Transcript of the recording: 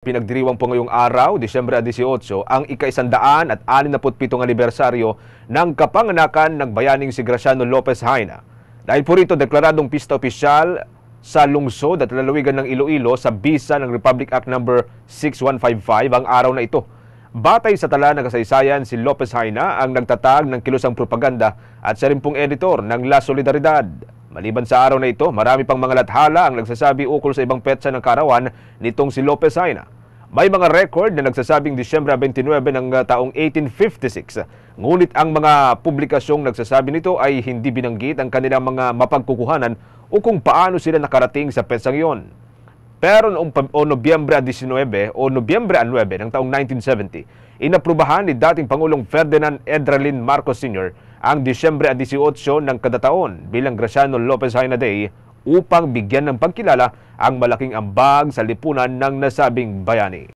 Pinagdiriwang po ngayong araw, Disyembre 18, ang ika-167 anibersaryo ng kapanganakan ng bayaning si Graciano Lopez Haina. Dahil po rito, deklaradong pista opisyal sa lungsod at lalawigan ng Iloilo sa bisa ng Republic Act No. 6155 ang araw na ito. Batay sa tala ng kasaysayan, si Lopez Haina ang nagtatag ng kilusang propaganda at siya rin pong editor ng La Solidaridad. Maliban sa araw na ito, marami pang mga lathala ang nagsasabi ukol sa ibang petsa ng karawan nitong si Lopez Haina. May mga record na nagsasabing Disyembre 29 ng taong 1856. Ngunit ang mga publikasyong nagsasabi nito ay hindi binanggit ang kanilang mga mapagkukuhanan o kung paano sila nakarating sa petsang iyon. Pero noong Nobyembre 19 o Nobyembre 9 ng taong 1970, inaprubahan ni dating Pangulong Ferdinand Edralin Marcos Sr. ang Disyembre 18 ng kada taon bilang Graciano Lopez Haina Day upang bigyan ng pagkilala ang malaking ambag sa lipunan ng nasabing bayani.